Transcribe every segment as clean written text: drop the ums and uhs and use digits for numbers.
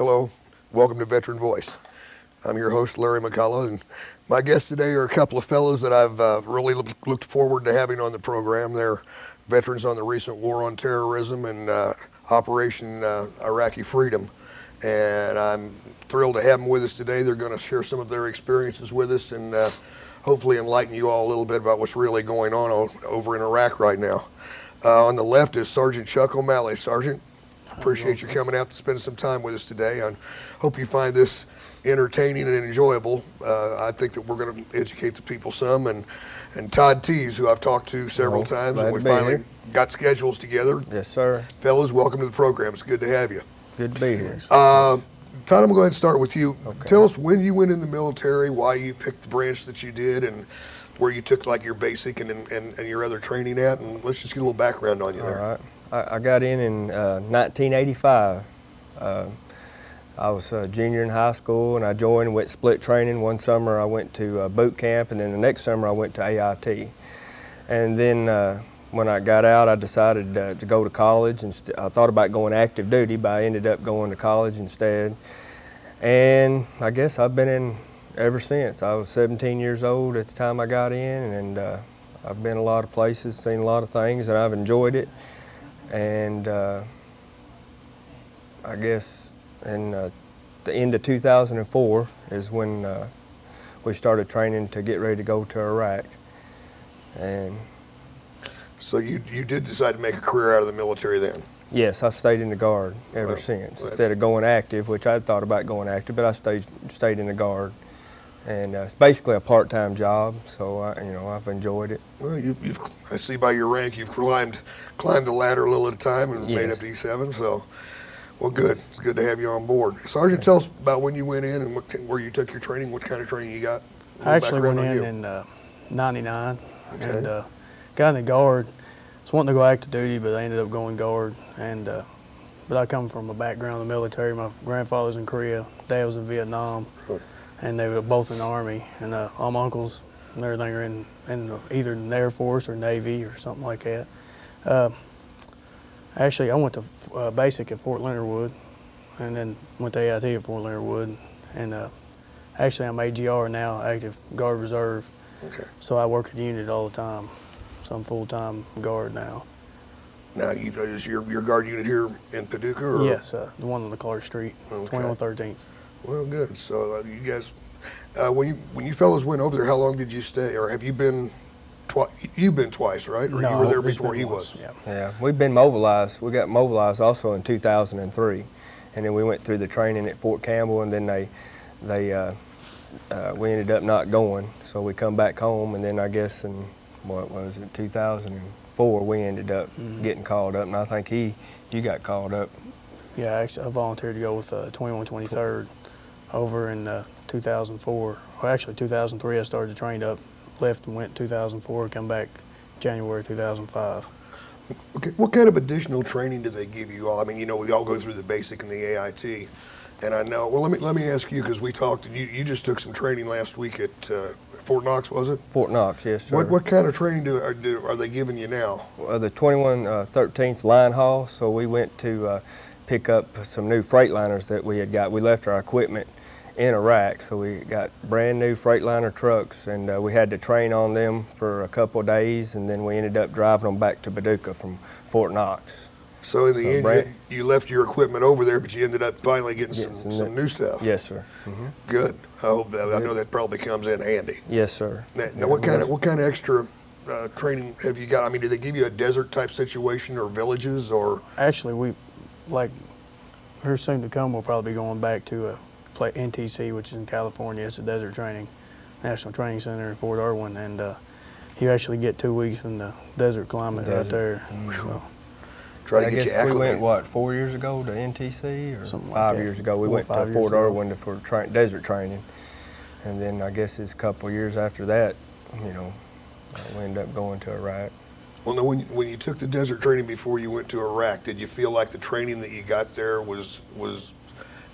Hello, welcome to Veteran Voice. I'm your host, Larry McCullaugh, and my guests today are a couple of fellows that I've really looked forward to having on the program. They're veterans on the recent war on terrorism and Operation Iraqi Freedom. And I'm thrilled to have them with us today. They're going to share some of their experiences with us and hopefully enlighten you all a little bit about what's really going on over in Iraq right now. On the left is Sergeant Chuck O'Malley. Sergeant, appreciate you coming out to spend some time with us today. I hope you find this entertaining and enjoyable. I think that we're going to educate the people some. And Todd Teas, who I've talked to several times, and we finally got schedules together. Yes, sir. Fellas, welcome to the program. It's good to have you. Good to be here. Todd, I'm going to go ahead and start with you. Okay. Tell us when you went in the military, why you picked the branch that you did, and where you took like your basic and your other training at, and let's just get a little background on you there. All right. I got in 1985. I was a junior in high school, and I joined, went split training. One summer I went to boot camp, and then the next summer I went to AIT. And then when I got out, I decided to go to college, and I thought about going active duty, but I ended up going to college instead. And I guess I've been in ever since. I was 17 years old at the time I got in, and I've been a lot of places, seen a lot of things, and I've enjoyed it. And I guess in the end of 2004 is when we started training to get ready to go to Iraq. And so you did decide to make a career out of the military then? Yes, I've stayed in the Guard ever since. Instead of going active, which I thought about going active, but I stayed in the Guard. And it's basically a part-time job, so I've enjoyed it. Well, I see by your rank you've climbed the ladder a little at a time and made up to E7. So, well, good. It's good to have you on board. Sergeant, tell us about when you went in and where you took your training. What kind of training you got? I actually went in '99 and got in the Guard. I was wanting to go active duty, but I ended up going Guard. And but I come from a background in the military. My grandfather's in Korea, Dad was in Vietnam. Right. And they were both in the Army, and all my uncles and everything are in either in the Air Force or Navy or something like that. Actually, I went to basic at Fort Leonard Wood, and then went to AIT at Fort Leonard Wood, and actually I'm AGR now, Active Guard Reserve. Okay. So I work at the unit all the time. So I'm full-time Guard now. Now, is your Guard unit here in Paducah? Or? Yes, the one on the Clark Street, 2113th. Well, good. So you guys, when you fellas went over there, how long did you stay, or have you been twice? You've been twice, right? Or no, you were there before he was? Yeah, we've been mobilized. We got mobilized also in 2003, and then we went through the training at Fort Campbell, and then we ended up not going, so we come back home, and then I guess in what was it, 2004, we ended up getting called up, and I think you got called up. Yeah, actually, I volunteered to go with 2123rd. Over in 2004, well actually 2003 I started to train up, left and went 2004, come back January 2005. Okay, what kind of additional training do they give you all? I mean, we all go through the basic and the AIT, and I know, well let me ask you, because we talked and you just took some training last week at Fort Knox, was it? Fort Knox, yes sir. What kind of training are they giving you now? The 2113th Line Haul, so we went to pick up some new Freightliners that we had got. We left our equipment in Iraq, so we got brand new Freightliner trucks, and we had to train on them for a couple of days, and then we ended up driving them back to Paducah from Fort Knox. So in the end, you left your equipment over there, but you ended up finally getting some new stuff. Yes, sir. Good. I know that probably comes in handy. Yes, sir. Now, what kind of extra training have you got? I mean, do they give you a desert type situation or villages or? Actually, here soon to come, we'll probably be going back to NTC, which is in California. It's a desert training, National Training Center in Fort Irwin, and you actually get 2 weeks in the desert climate right there. So. Try to get you acclimated. We went, what, 4 years ago to NTC, or something 5 years ago? We went to Fort Irwin for desert training, and then I guess it's a couple of years after that, we ended up going to Iraq. Well, now, when you took the desert training before you went to Iraq, did you feel like the training that you got there was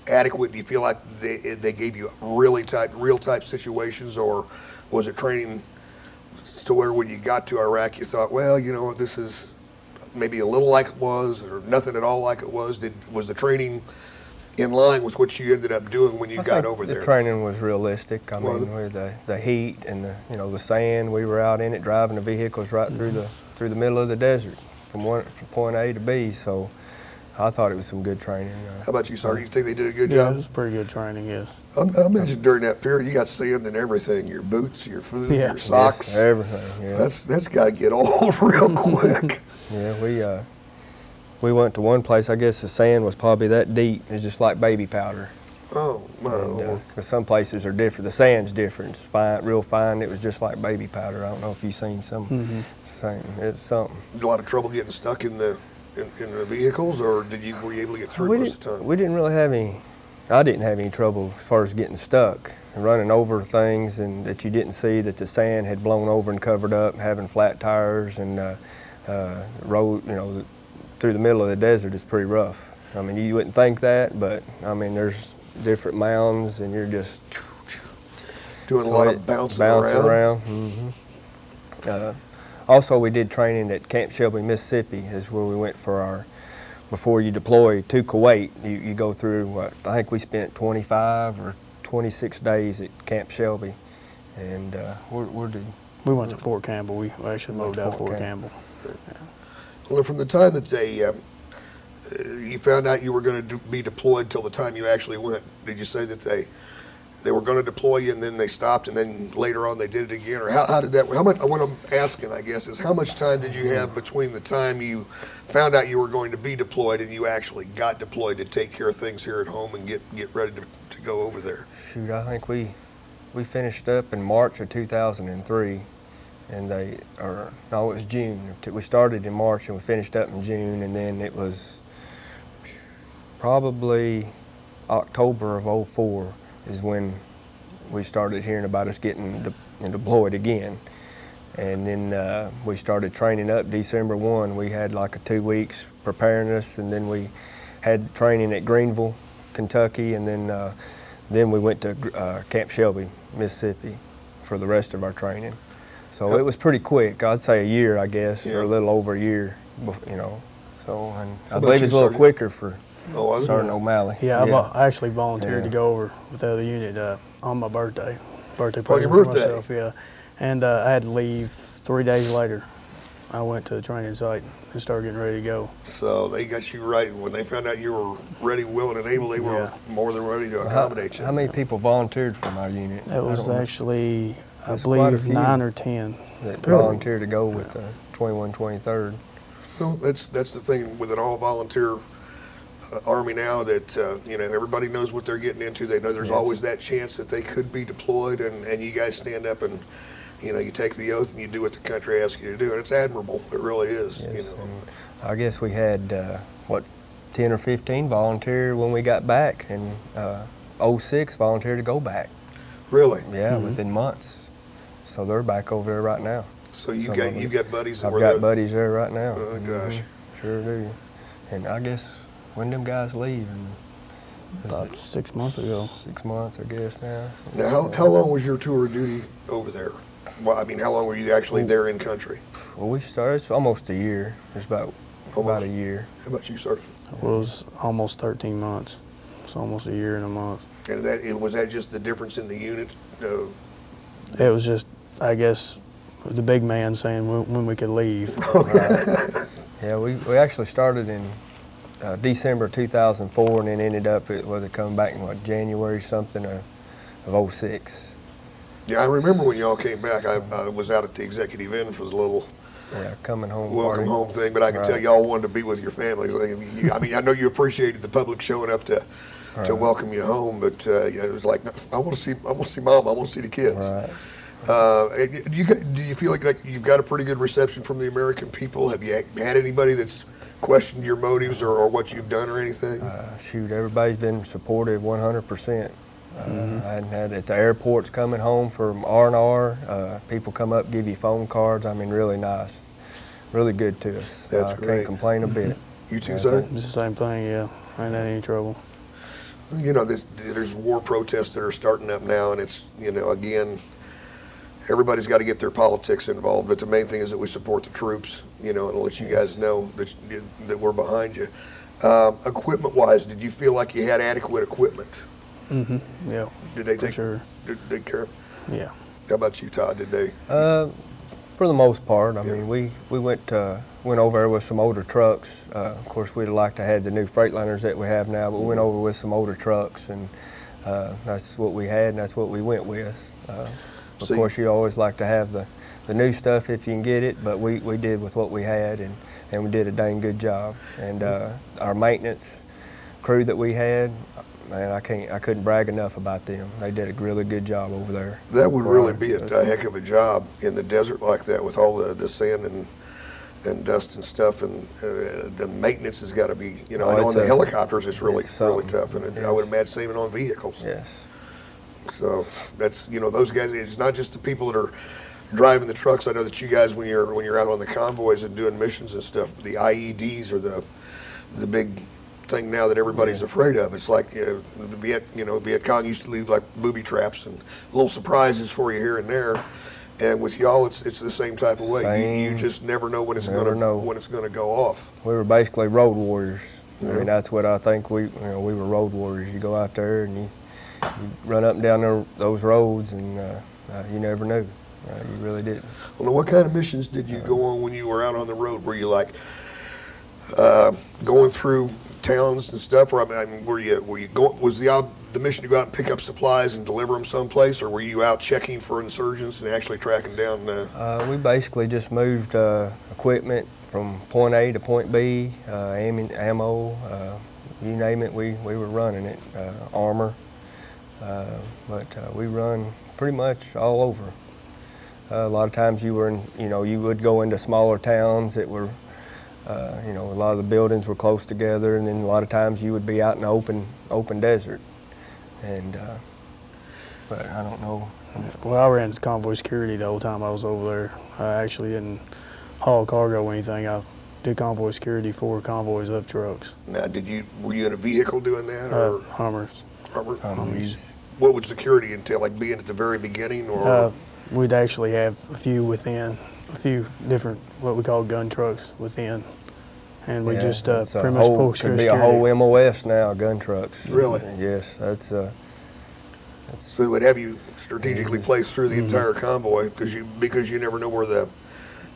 adequate? Do you feel like they gave you real type situations, or was it training to where when you got to Iraq you thought, well, this is maybe a little like it was, or nothing at all like it was? Was the training in line with what you ended up doing when you got over there? The training was realistic. I mean, with the heat and the sand, we were out in it driving the vehicles right through the middle of the desert from point A to B. So I thought it was some good training. How about you, Sergeant? You think they did a good yeah, job? it was pretty good training, yes. I imagine during that period you got sand and everything, your boots, your food, your socks. Yes, everything, yeah. That's got to get old real quick. Yeah, we went to one place, I guess the sand was probably that deep. It's just like baby powder. Oh, my Lord. Some places are different. The sand's different. It's fine, real fine. It was just like baby powder. I don't know if you've seen some sand. It's something. A lot of trouble getting stuck in the vehicles, or were you able to get through most of the time? We didn't really have any. I didn't have any trouble as far as getting stuck and running over things and that you didn't see that the sand had blown over and covered up, having flat tires and road, through the middle of the desert is pretty rough. I mean, you wouldn't think that, but I mean, there's different mounds and you're just doing a lot of bouncing around. Also, we did training at Camp Shelby, Mississippi, is where we went for our, before you deploy to Kuwait, you go through what, I think we spent 25 or 26 days at Camp Shelby. And where did we went to Fort Campbell. We actually moved out of Fort Campbell. Yeah. Well, from the time that you found out you were going to be deployed till the time you actually went, did you say that they were going to deploy you and then they stopped and then later on they did it again? Or how did that, how much, what I'm asking, I guess, is how much time did you have between the time you found out you were going to be deployed and you actually got deployed to take care of things here at home and get ready to go over there? Shoot, I think we finished up in March of 2003. And it was June. We started in March and we finished up in June, and then it was probably October of '04 is when we started hearing about us getting deployed again. And then we started training up December 1. We had like 2 weeks preparing us, and then we had training at Greenville, Kentucky, and then we went to Camp Shelby, Mississippi for the rest of our training. So it was pretty quick. I'd say a year, I guess, or a little over a year, So, and I believe it's a little quicker for Sergeant O'Malley. Yeah, I actually volunteered to go over with the other unit on my birthday. Birthday on your for birthday? myself, yeah. And I had to leave 3 days later. I went to the training site and started getting ready to go. So they got you right. When they found out you were ready, willing, and able, they were more than ready to accommodate you. How many people volunteered from our unit? It was actually, I believe, 9 or 10 that volunteered to go with the 2123rd. Well, that's the thing with an all-volunteer Army now, that everybody knows what they're getting into. They know there's always that chance that they could be deployed, and you guys stand up and you take the oath and you do what the country asks you to do, and it's admirable. It really is. Yes, I guess we had 10 or 15 volunteer when we got back, and 06 volunteered to go back. Really? Yeah, within months. So they're back over there right now. So you got buddies that I've got buddies there right now. Oh, gosh. Sure do. And I guess when them guys leave? About 6 months ago. 6 months, I guess now. Now, how long was your tour of duty over there? Well, I mean, how long were you actually there in country? Well, we started, it's almost a year. It's about a year. How about you, Sergeant? It was almost 13 months. It's almost a year and a month. And was that just the difference in the unit? It was just, I guess, the big man saying when we could leave. Yeah, we actually started in December 2004 and then ended up coming back in January something of 06. Yeah, I remember when y'all came back. I was out at the executive inn for the little coming home welcome home thing, but I can tell y'all wanted to be with your families. I mean, I know you appreciated the public showing up to welcome you home, but it was like, I want to see Mom. I want to see the kids. Right. Do you feel like you've got a pretty good reception from the American people? Have you had anybody that's questioned your motives or what you've done or anything? Shoot, everybody's been supportive 100%. I hadn't had at the airports coming home from R&R. People come up, give you phone cards. I mean, really nice, really good to us. That's great. Can't complain a bit. You too, sir? It's the same thing, yeah. I ain't had any trouble. There's war protests that are starting up now, and it's, again, everybody's got to get their politics involved, but the main thing is that we support the troops, and let you guys know that we're behind you. Equipment-wise, did you feel like you had adequate equipment? Mm-hmm. Yeah. Did they for take sure? Did they care? Yeah. How about you, Todd? Did they? For the most part, I mean, we went over there with some older trucks. Of course, we'd like to have the new Freightliners that we have now, but we went over with some older trucks, and that's what we had, and that's what we went with. Of course, you always like to have the new stuff if you can get it, but we did with what we had, and we did a dang good job. And our maintenance crew that we had, man, I couldn't brag enough about them. They did a really good job over there. That would really be a heck of a job in the desert like that with all the sand and dust and stuff, and the maintenance has got to be, you know, on the helicopters it's really tough, and I would imagine even on vehicles. Yes. So that's, you know, those guys, it's not just the people that are driving the trucks. I know that you guys, when you're out on the convoys and doing missions and stuff, the IEDs are the big thing now that everybody's afraid of. It's like Viet Cong used to leave like booby traps and little surprises for you here and there, and with y'all it's the same type of way. You just never know when it's gonna go off. We were basically road warriors. I mean, that's what I think we were road warriors. You go out there and you run up and down those roads, and you never knew. You really didn't. Well, now, what kind of missions did you go on when you were out on the road? Were you like going through towns and stuff, or I mean, were you going? Was the mission to go out and pick up supplies and deliver them someplace, or were you out checking for insurgents and actually tracking down? We basically just moved equipment from point A to point B, ammo, you name it. We were running it, armor, but we run pretty much all over. A lot of times you would go into smaller towns that were. A lot of the buildings were close together, and then a lot of times you would be out in the open desert. And but I don't know. Well, I ran convoy security the whole time I was over there. I actually didn't haul cargo or anything. I did convoy security for convoys of trucks. Now, were you in a vehicle doing that, or Hummers? Humvees. What would security entail? Like being at the very beginning, or? We'd actually have a few different what we call gun trucks within, and we just pretty much pull security. Could be a whole MOS now, gun trucks. Really? Yes, that's. So it would have you strategically placed through the entire convoy because you never know where the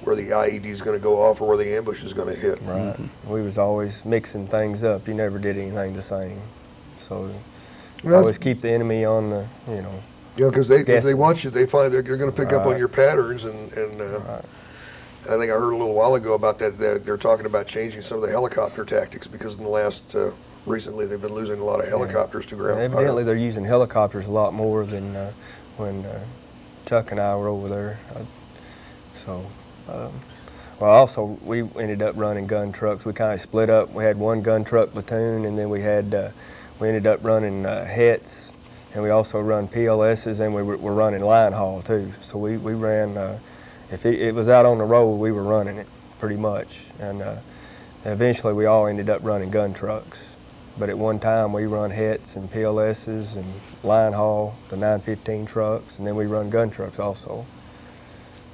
IED is going to go off or where the ambush is going to hit. Right. We was always mixing things up. You never did anything the same. So always keep the enemy on the Yeah, because if they watch you, they find that you're going to pick up on your patterns, and I think I heard a little while ago about that they're talking about changing some of the helicopter tactics because in the last recently they've been losing a lot of helicopters to ground fire. Evidently they're using helicopters a lot more than when Chuck and I were over there. Also we ended up running gun trucks. We kind of split up. We had one gun truck platoon, and then we ended up running HETs. And we also run PLSs, and we were running line haul too. So we ran, if it was out on the road, we were running it pretty much. And eventually we all ended up running gun trucks. But at one time we run HETs and PLSs and line haul, the 915 trucks, and then we run gun trucks also.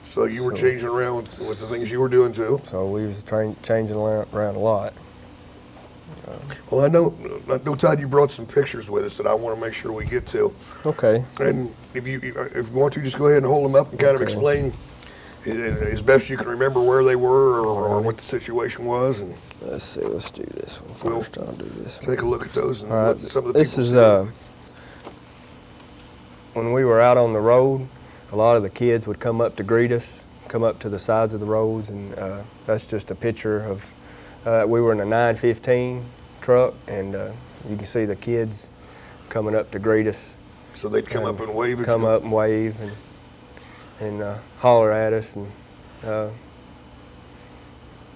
So you were changing around with the things you were doing too? So we was changing around a lot. Well, I know, Todd, you brought some pictures with us that I want to make sure we get to. Okay. And if you want to, just go ahead and hold them up and kind of explain as best you can remember where they were or what the situation was. And let's see. Let's do this one first. I'll do this one. Take a look at those and what some of the this people is when we were out on the road. A lot of the kids would come up to greet us, come up to the sides of the roads, and that's just a picture of. We were in a 915 truck, and you can see the kids coming up to greet us. So they'd come up and wave at you? Come up and wave and holler at us, and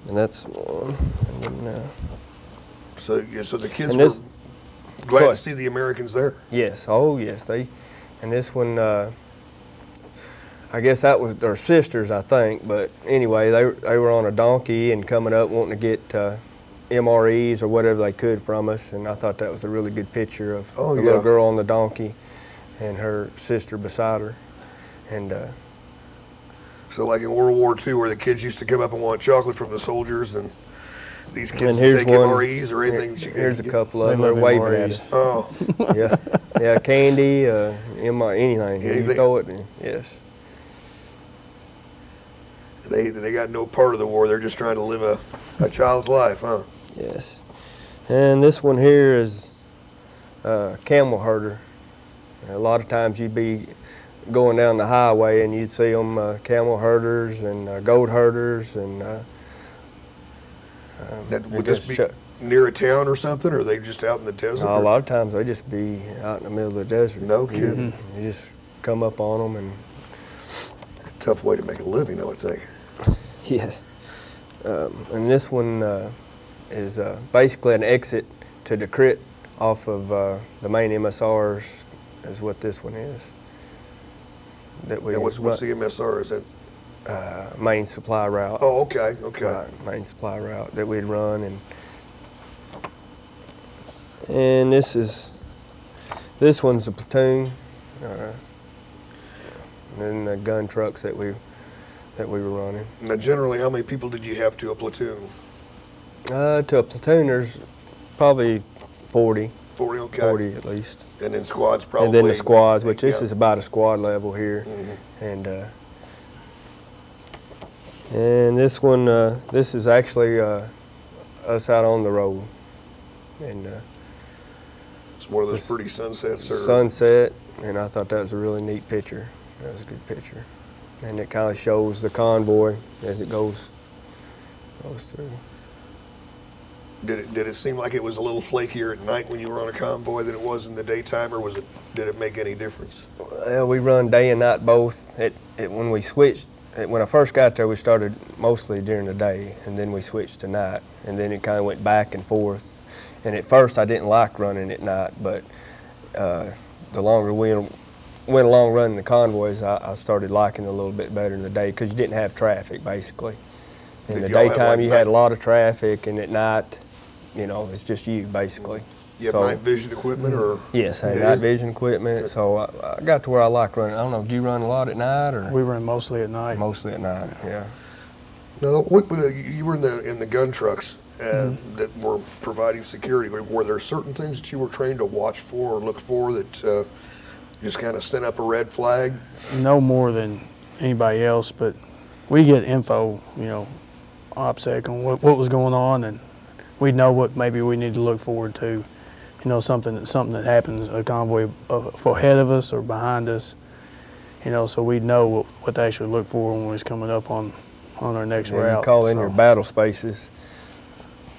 that's one. And then, so the kids were glad to see the Americans there? Yes, oh yes. And this one, I guess that was their sisters, I think. But anyway, they were on a donkey and coming up wanting to get MREs or whatever they could from us. And I thought that was a really good picture of the little girl on the donkey and her sister beside her. And so like in World War II where the kids used to come up and want chocolate from the soldiers, and these kids take MREs or anything? Here's a couple of them. They're waving at us. Oh. Yeah, candy, anything. You throw it, yes. They got no part of the war. They're just trying to live a child's life, huh? Yes. And this one here is camel herder. A lot of times you'd be going down the highway and you'd see them camel herders and goat herders and. Would this be near a town or something, or are they just out in the desert? No, a lot of times they just be out in the middle of the desert. No kidding. You just come up on them and. A tough way to make a living, I would think. Yes. And this one is basically an exit to the crit off of the main MSRs, is what this one is. What's the MSR? Is that? Main supply route. Oh, okay. Right, main supply route that we'd run, and this one's a platoon, and then the gun trucks that we were running. Now, generally, how many people did you have to a platoon? To a platoon, there's probably 40. 40, okay. 40 at least. And then squads probably. And then the squads, which this is about a squad level here. And this one, this is actually us out on the road. And it's one of those pretty sunsets. Sunset, and I thought that was a really neat picture. That was a good picture. And it kind of shows the convoy as it goes through. Did it seem like it was a little flakier at night when you were on a convoy than it was in the daytime, or did it make any difference? Well, we run day and night both. When we switched, when I first got there, we started mostly during the day, and then we switched to night, and then it kind of went back and forth. And at first, I didn't like running at night, but the longer we went along running the convoys, I started liking it a little bit better in the day because you didn't have traffic, basically. In the daytime, you had a lot of traffic, and at night, it's just you, basically. You have night vision equipment, or? Yes, I had night vision equipment, so I got to where I like running. I don't know, do you run a lot at night, or? We run mostly at night. Mostly at night, yeah. No, you were in the gun trucks that were providing security. Were there certain things that you were trained to watch for or look for that just kind of sent up a red flag? No more than anybody else, but we get info, OPSEC on what was going on, and we'd know what maybe we need to look forward to. Something that happens, a convoy ahead of us or behind us, so we'd know what to actually look for when we was coming up on our next route. You call in your battle spaces,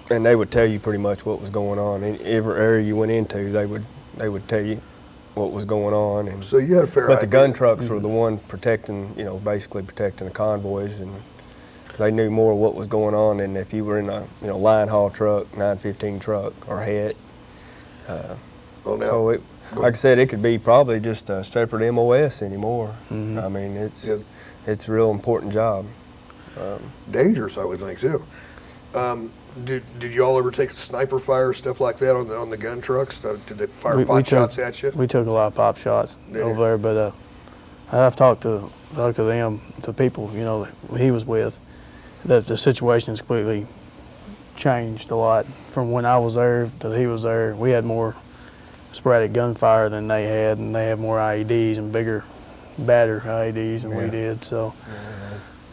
and they would tell you pretty much what was going on. In every area you went into, they would tell you what was going on. And so you had a fair idea. But the gun trucks were the one protecting, basically protecting the convoys, and they knew more what was going on than if you were in a line haul truck, 915 truck, or het. So like I said, it could be probably just a separate MOS anymore. I mean, it's a real important job. Dangerous, I would think, too. Did y'all ever take sniper fire, stuff like that on the gun trucks? Did they fire pot shots at you? We took a lot of pop shots over there, but I've talked to them, the people that he was with, that the situation has completely changed a lot from when I was there to he was there. We had more sporadic gunfire than they had, and they had more IEDs and bigger, badder IEDs than we did. So,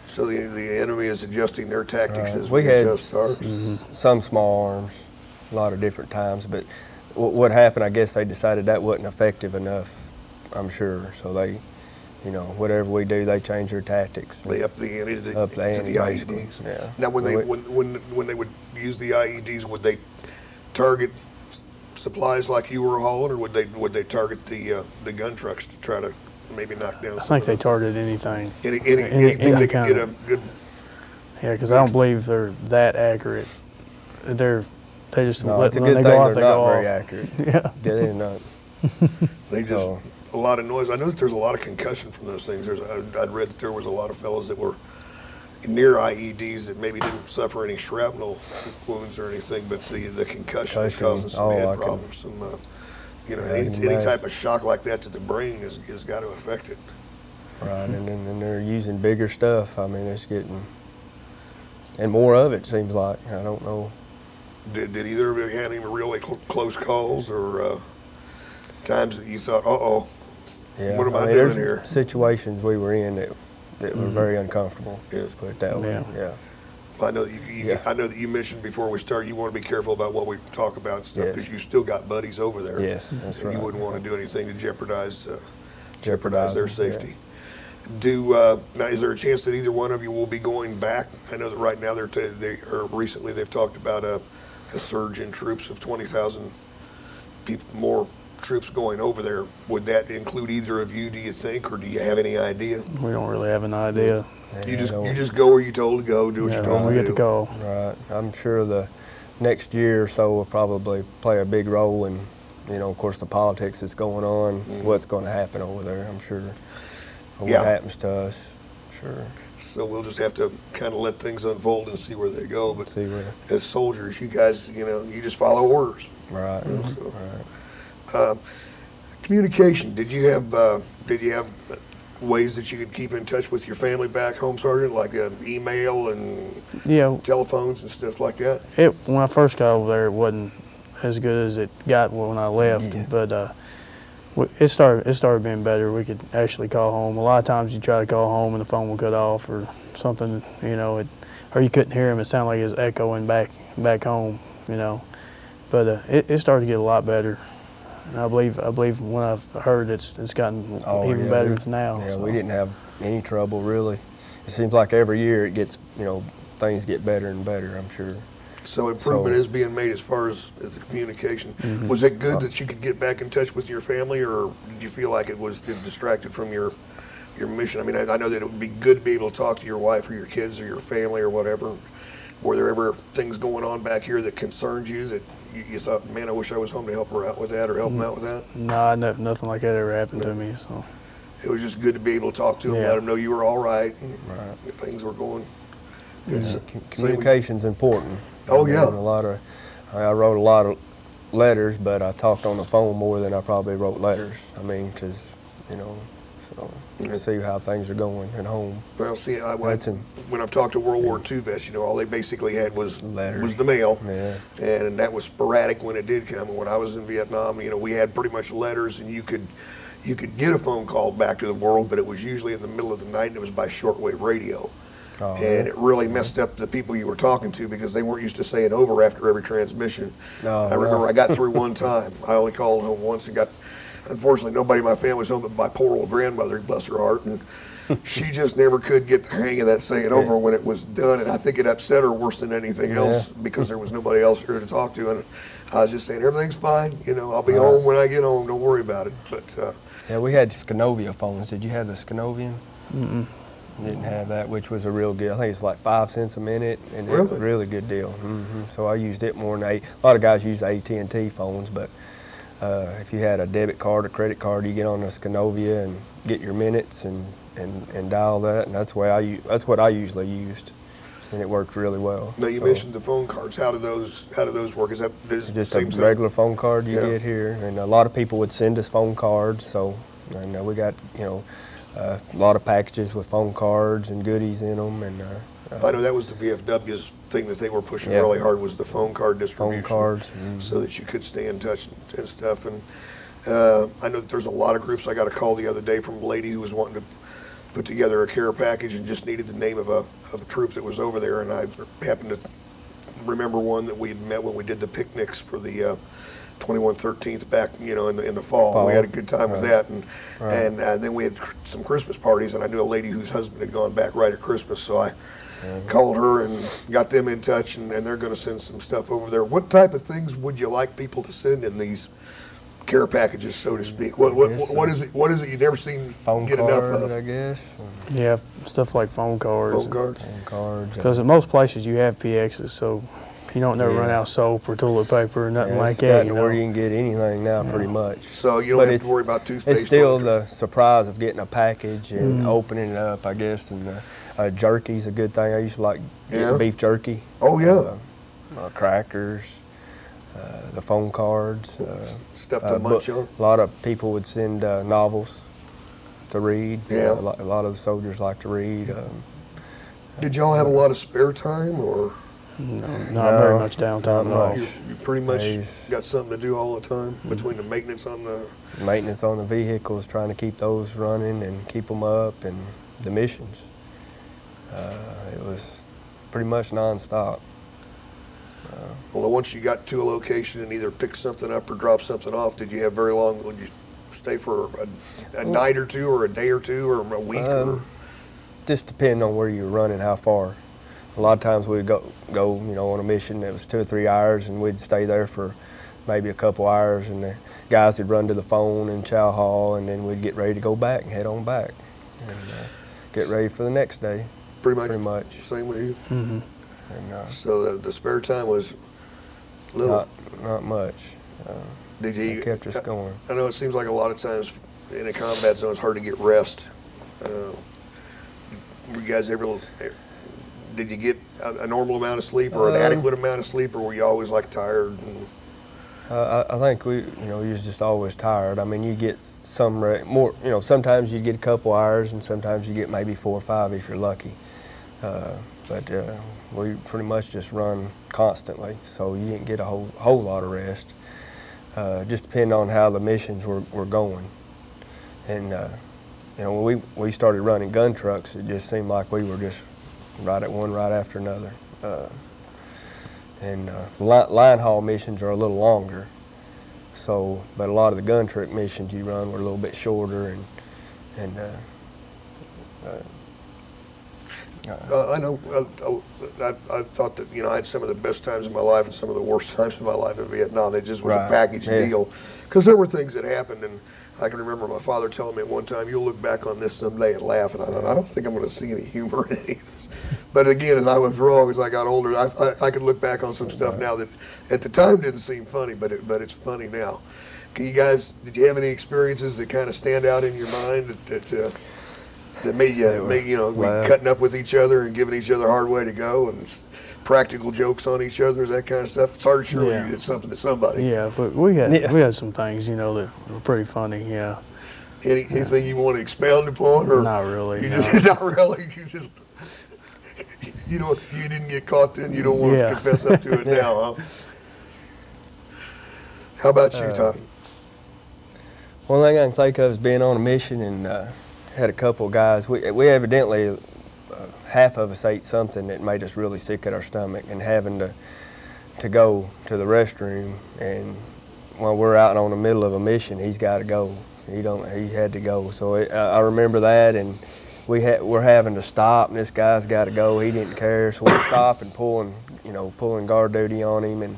so the enemy is adjusting their tactics as we had adjust ours. Some small arms, a lot of different times. But what happened? I guess they decided that wasn't effective enough. I'm sure. So they, whatever we do, they change their tactics. They up the ante to the IEDs. Yeah. Now, when they would use the IEDs, would they target supplies like you were hauling, or would they target the gun trucks to try to maybe knock down? I think they targeted anything. Anything they could get a good. Yeah, because I don't believe they're that accurate. They just let them go off. They're not very accurate. Yeah, they're not. They just a lot of noise. I know that there's a lot of concussion from those things. I'd read that there was a lot of fellows that were near IEDs that maybe didn't suffer any shrapnel wounds or anything, but the concussion was causing some head problems. Any type of shock like that to the brain has got to affect it. Right, and they're using bigger stuff. I mean, it's getting and more of it seems like. I don't know. Did either of you have any really close calls or times that you thought, uh-oh, Yeah, what am I doing there's here? situations we were in that were very uncomfortable. Yeah. Let's put it that way. Yeah. I know that I know that you mentioned before we started you want to be careful about what we talk about and stuff because you still got buddies over there. Yes, that's and right. You wouldn't want to do anything to jeapurdize Jeopardize their them, safety. Now, is there a chance that either one of you will be going back? I know that right now recently they've talked about a surge in troops of 20,000 people, more troops going over there. Would that include either of you, do you think, or do you have any idea? We don't really have an idea. Yeah, You just go where you're told to go, do what you're told to do. We get the call. Right. I'm sure the next year or so will probably play a big role in, of course, the politics that's going on, what's going to happen over there, I'm sure. What happens to us, sure. So we'll just have to kind of let things unfold and see where they go. But see where. As soldiers, you guys, you just follow orders. Right. Right. Communication. Did you have ways that you could keep in touch with your family back home, Sergeant, like email and telephones and stuff like that? When I first got over there, it wasn't as good as it got when I left, but it started being better. We could actually call home. A lot of times you try to call home and the phone would cut off or something, or you couldn't hear him. It sounded like it was echoing back home, But it started to get a lot better. And I believe when I've heard it's gotten even better now. Yeah, so. We didn't have any trouble really. It seems like every year it gets, things get better and better, I'm sure. So improvement is being made as far as the communication. Was it good that you could get back in touch with your family, or did you feel like it was distracted from your mission? I mean, I know that it would be good to be able to talk to your wife or your kids or your family or whatever. Were there ever things going on back here that concerned you that you thought, man, I wish I was home to help her out with that or help them out with that? No, nothing like that ever happened to me. So it was just good to be able to talk to them, let them know you were all right, and things were going. Communication's important. Oh yeah. I wrote a lot of letters, but I talked on the phone more than I probably wrote letters. I mean, because see how things are going at home. Well, see, when I've talked to World War II vets, all they basically had was the mail, and that was sporadic when it did come. And when I was in Vietnam, we had pretty much letters, and you could get a phone call back to the world, but it was usually in the middle of the night, and it was by shortwave radio. And it really messed up the people you were talking to because they weren't used to saying over after every transmission. I remember I got through one time. I only called home once and unfortunately, nobody in my family was home but my poor old grandmother, bless her heart, and she just never could get the hang of that saying over when it was done, and I think it upset her worse than anything else because there was nobody else here to talk to, and I was just saying, everything's fine, I'll be home when I get home, don't worry about it. But we had Scanovia phones. Did you have the Scanovian? Didn't have that, which was a real good. I think it's like 5 cents a minute, and it was a really good deal. So I used it more than a lot of guys use AT&T phones, but if you had a debit card or credit card, you get on the Scanovia and get your minutes and dial that, and that's what I usually used, and it worked really well. Now you mentioned the phone cards. How do those work? Is that just a regular phone card you get here, and a lot of people would send us phone cards. So and we got a lot of packages with phone cards and goodies in them, and I know that was the VFW's thing that they were pushing really hard was the phone card distribution. Phone cards. So that you could stay in touch and stuff. And I know that there's a lot of groups. I got a call the other day from a lady who was wanting to put together a care package and just needed the name of a troop that was over there. And I happened to remember one that we had met when we did the picnics for the 2113th back, in the fall. We had a good time with that, and then we had some Christmas parties, and I knew a lady whose husband had gone back right at Christmas, so I called her and got them in touch, and they're going to send some stuff over there. What type of things would you like people to send in these care packages, so to speak? What is it you've never seen get enough of? I guess. Yeah, stuff like phone cards. Phone cards. Because at most places you have PXs, so you don't never run out of soap or toilet paper or nothing like that. Where you can get anything now, pretty much. So you don't have to worry about toothpaste. It's still the surprise of getting a package and opening it up, I guess. And jerky's a good thing. I used to like getting beef jerky. Oh yeah. Crackers, the phone cards. Stuff to munch on. A lot of people would send novels to read. Yeah. A lot of the soldiers like to read. Did y'all have a lot of spare time, or? No, not very much downtime at all. You pretty much got something to do all the time between the maintenance on the vehicles, trying to keep those running and keep them up, and the missions. It was pretty much nonstop. Well, once you got to a location and either pick something up or drop something off, did you have very long? Would you stay for a night or two, or a day or two, or a week? Or? Just depending on where you're running, how far. A lot of times we'd go, on a mission that was 2 or 3 hours, and we'd stay there for maybe a couple hours, and the guys would run to the phone in chow hall, and then we'd get ready to go back and head on back, and get ready for the next day. Pretty much. Same with you. Mm-hmm. And, so the spare time was little. Not much. Did you? It kept us going. I know it seems like a lot of times in a combat zone it's hard to get rest. You guys ever? Did you get a normal amount of sleep or an adequate amount of sleep, or were you always like tired? I think we was just always tired. I mean, you get some more. Sometimes you get a couple hours, and sometimes you get maybe 4 or 5 if you're lucky. But we pretty much just run constantly, so you didn't get a whole lot of rest. Just depending on how the missions were going, and when we started running gun trucks, it just seemed like we were just right after another. And line haul missions are a little longer, but a lot of the gun truck missions you run were a little bit shorter, and I know. I thought that I had some of the best times of my life and some of the worst times of my life in Vietnam. It just was a package deal, because there were things that happened, and I can remember my father telling me at one time, "You'll look back on this someday and laugh." And I thought, I don't think I'm going to see any humor in any of this. But again, as I was wrong, as I got older, I could look back on some stuff now that at the time didn't seem funny, but it's funny now. Did you have any experiences that kind of stand out in your mind that made you cutting up with each other and giving each other a hard way to go, and practical jokes on each other, that kind of stuff? It's hard to sure you did something to somebody. Yeah, but we had some things that were pretty funny. Yeah. Anything you want to expound upon, or not really? Not really. You didn't get caught then. You don't want to confess up to it now, huh? How about you, Todd? One thing I can think of is being on a mission and had a couple of guys. We evidently, half of us ate something that made us really sick at our stomach, and having to go to the restroom, and while we're out on the middle of a mission, he's got to go. He had to go. So I remember that, and we're having to stop, and this guy's got to go. He didn't care, so we're stopping, pulling guard duty on him, and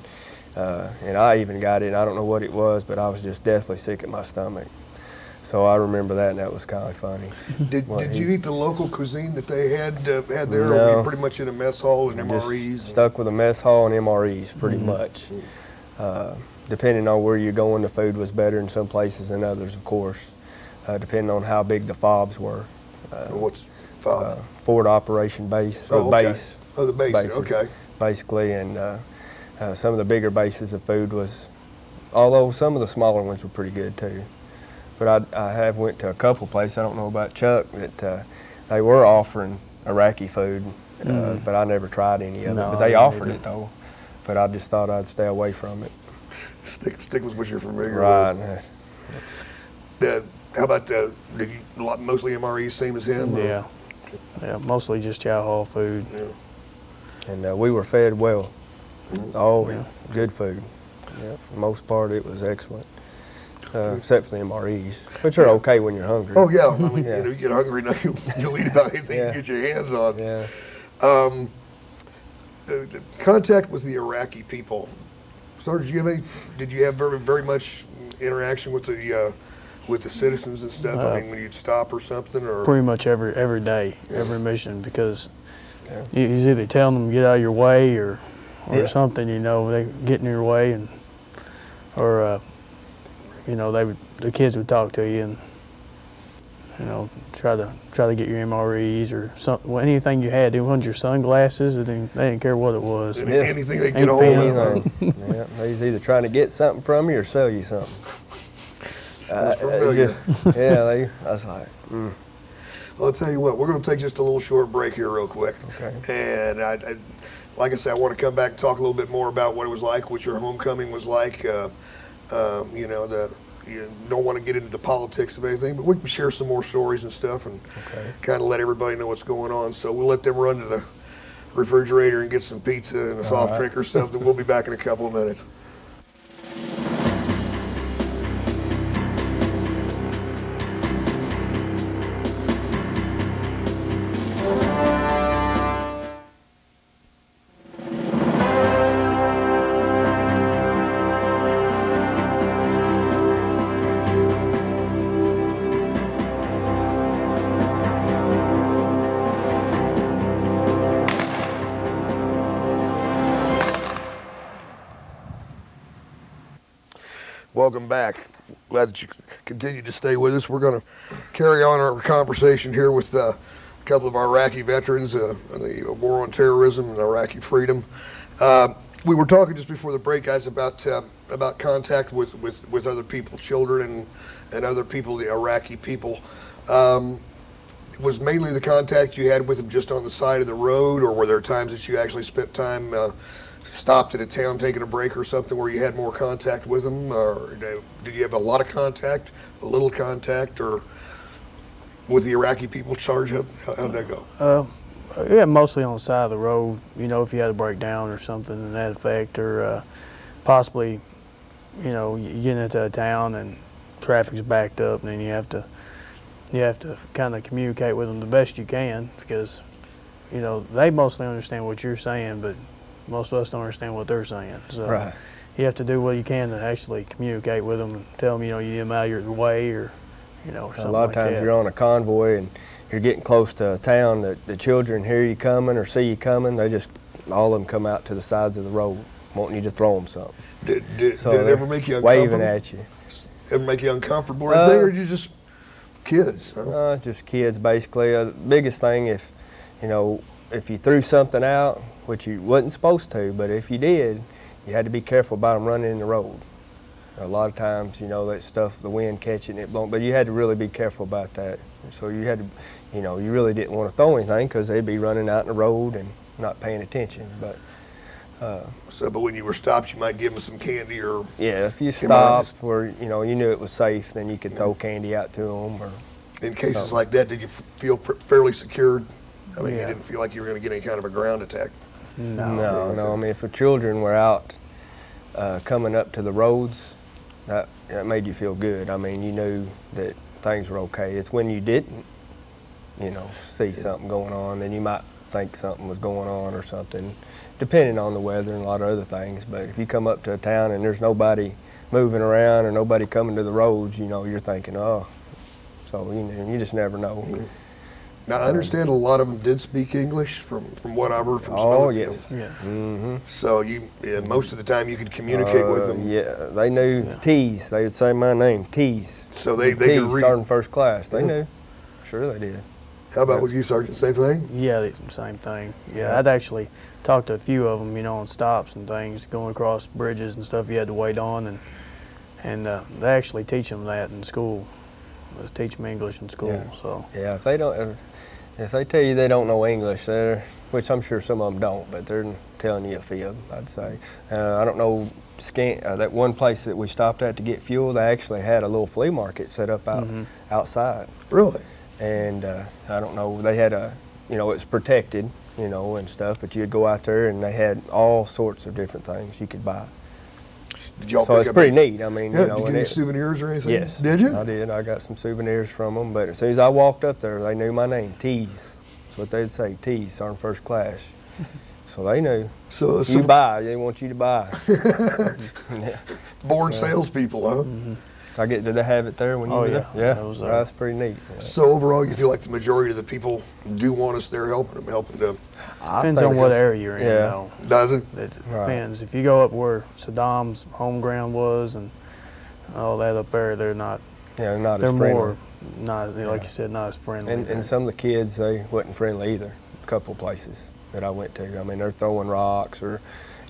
I even got it. I don't know what it was, but I was just deathly sick at my stomach. So I remember that, and that was kind of funny. Did you eat the local cuisine that they had there, no, or were you pretty much in a mess hall and MREs? Just stuck with a mess hall and MREs, pretty much. Depending on where you're going, the food was better in some places than others, of course, depending on how big the FOBs were. What's FOB? Forward Operation Base. Base. Oh, the base, bases, okay. Basically, and some of the bigger bases of food although some of the smaller ones were pretty good too. But I have went to a couple places, I don't know about Chuck, that they were offering Iraqi food, but I never tried any of it. But they offered it though, but I just thought I'd stay away from it. Stick with what you're familiar with. Right. How about, did you mostly MREs, same as him? Yeah. Yeah, mostly just chow hall food. Yeah. And we were fed well. Good food. Yeah, for the most part, it was excellent. Except for the MREs, which are okay when you're hungry. Oh yeah, I mean, you get hungry now, you'll eat about anything you get your hands on. Yeah. The contact with the Iraqi people. Sergeant, did you have very much interaction with the citizens and stuff? I mean, when you'd stop or something, or pretty much every day, every mission, because you either telling them to get out of your way or something. They get in your way, or the kids would talk to you and try to get your MREs or anything you had. They wanted your sunglasses, and they didn't care what it was. Anything they get hold of. Yeah, they was either trying to get something from you or sell you something. Sounds familiar. I was like, Well, Well, I'll tell you what, we're going to take just a little short break here real quick. Okay. And like I said, I want to come back and talk a little bit more about what it was like, what your homecoming was like. You know, you don't want to get into the politics of anything, but we can share some more stories and stuff and kind of let everybody know what's going on. So we'll let them run to the refrigerator and get some pizza and a soft drink or something. We'll be back in a couple of minutes. Welcome back. Glad that you continue to stay with us. We're going to carry on our conversation here with a couple of our Iraqi veterans, the war on terrorism and Iraqi freedom. We were talking just before the break, guys, about contact with other people, children and other people, the Iraqi people. Was mainly the contact you had with them just on the side of the road, or were there times that you actually spent time stopped at a town taking a break or something where you had more contact with them, or did you have a lot of contact, a little contact, or with the Iraqi people charge? How'd that go? Yeah, mostly on the side of the road, you know, if you had a breakdown or something in that effect, or possibly, you know, you get into a town and traffic's backed up, and then you have to kind of communicate with them the best you can, because, you know, they mostly understand what you're saying, but most of us don't understand what they're saying. So you have to do what you can to actually communicate with them and tell them, you know, you need them out of your way, or, you know, or something. A lot of times you're on a convoy and you're getting close to a town that the children hear you coming or see you coming. They just, all of them come out to the sides of the road wanting you to throw them something. Did it ever make you uncomfortable? Waving at you. Ever make you uncomfortable or anything, or you just kids? Huh? Just kids, basically. The biggest thing, if you threw something out, which you wasn't supposed to, but if you did, you had to be careful about them running in the road. A lot of times, you know, that stuff, the wind catching it, blowing, but you had to really be careful about that. So you had to, you know, you really didn't want to throw anything because they'd be running out in the road and not paying attention. But but when you were stopped, you might give them some candy, or yeah, if you stopped or you knew it was safe, then you could throw candy out to them. Or in cases like that, did you feel fairly secured? I mean, you didn't feel like you were going to get any kind of a ground attack? No. I mean, if the children were out coming up to the roads, that made you feel good. I mean, you knew that things were okay. It's when you didn't, you know, see something going on, then you might think something was going on or something, depending on the weather and a lot of other things. But if you come up to a town and there's nobody moving around or nobody coming to the roads, you know, you're thinking, oh, so you just never know. Now, I understand a lot of them did speak English from what I've heard from some other yes. Yeah. Mm-hmm. So most of the time you could communicate with them. Yeah, they knew Teas. They would say my name, Teas. So they could read. Sergeant first class. They knew. Sure they did. How about with you, Sergeant? Same thing? Yeah, same thing. Yeah, I'd actually talked to a few of them, you know, on stops and things, going across bridges and stuff you had to wait on, and they actually teach them that in school. They teach them English in school. Yeah. So yeah, if they tell you they don't know English, which I'm sure some of them don't, but they're telling you a fib, I'd say. I don't know, that one place that we stopped at to get fuel, they actually had a little flea market set up outside. Really? And I don't know, they had it's protected, you know, and stuff, but you'd go out there and they had all sorts of different things you could buy. So it's pretty neat. I mean, did you get any souvenirs or anything? Yes. Did you? I did. I got some souvenirs from them. But as soon as I walked up there, they knew my name, Teas. That's what they'd say, Teas, Sergeant First Class. So they knew. So you buy. They want you to buy. Born salespeople, huh? Mm-hmm. Did they have it there when you were there? Yeah. That's pretty neat. So overall, you feel like the majority of the people do want us there helping them. Depends on what area you're in, though. Does it? It depends. If you go up where Saddam's home ground was and all that up there, they're not. Yeah, they're not as friendly. They're more, like you said, not as friendly. And some of the kids, they wasn't friendly either. A couple places that I went to. I mean, they're throwing rocks or,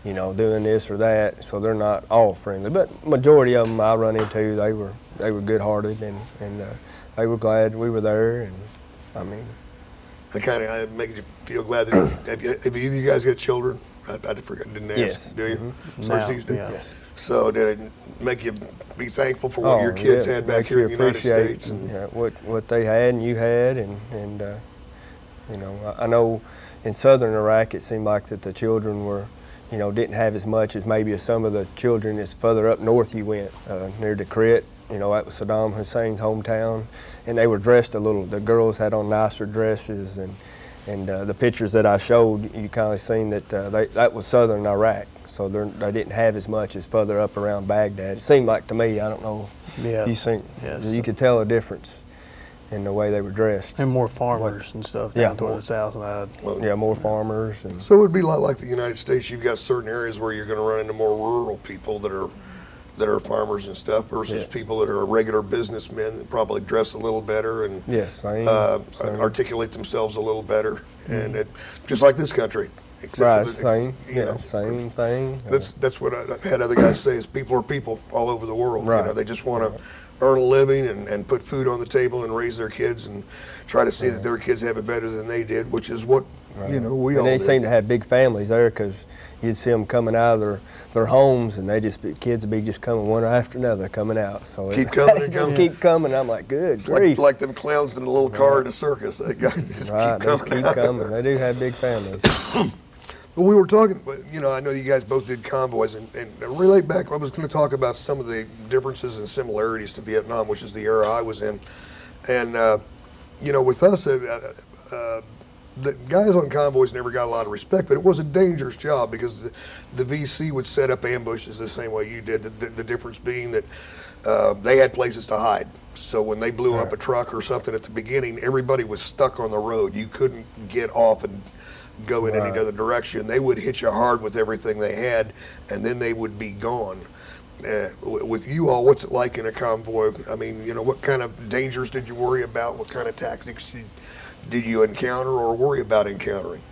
you know, doing this or that. So they're not all friendly. But majority of them I run into, they were good-hearted and they were glad we were there. And I mean, that kind of makes you feel glad that have either of you guys got children? I didn't ask. Yes. Do you? Mm-hmm. Sarge, do? Yeah. yes. So did it make you be thankful for what your kids yes, had back makes here you in the United appreciate, States? And what they had and you had, and you know, I know in southern Iraq it seemed like that the children were, you know, didn't have as much as maybe as some of the children as further up north you went, near Tikrit. You know, that was Saddam Hussein's hometown, and they were dressed a little. The girls had on nicer dresses, and the pictures that I showed, you kind of seen that that was southern Iraq. So they didn't have as much as further up around Baghdad. It seemed like to me. I don't know. Yeah. You could tell a difference in the way they were dressed. And more farmers and stuff down toward the south side. Well, yeah, more farmers. And so it would be a lot like the United States. You've got certain areas where you're going to run into more rural people that are farmers and stuff versus people that are regular businessmen that probably dress a little better and same. articulate themselves a little better. And just like this country. Except Right, for the, same. you know, Same thing. That's what I've had other guys say is people are people all over the world. Right. You know, they just want to earn a living and put food on the table and raise their kids and try to see that their kids have it better than they did, which is what, you know, we all And they do. seem to have big families there because you'd see them coming out of their homes, and kids would be just coming one after another coming out. So Keep coming and coming. Keep coming. I'm like, good It's grief. like them clowns in a little car in a circus. They got just Right, keep coming. they keep coming. They do have big families. Well, we were talking, you know, I know you guys both did convoys, and relate back, I was going to talk about some of the differences and similarities to Vietnam, which is the era I was in. And, you know, with us, the guys on convoys never got a lot of respect, but it was a dangerous job because the VC would set up ambushes the same way you did, the difference being that they had places to hide. So when they blew up a truck or something at the beginning, everybody was stuck on the road. You couldn't get off and go in any other direction. They would hit you hard with everything they had, and then they would be gone. With you all, what's it like in a convoy? I mean, you know, what kind of dangers did you worry about? What kind of tactics did you encounter or worry about encountering?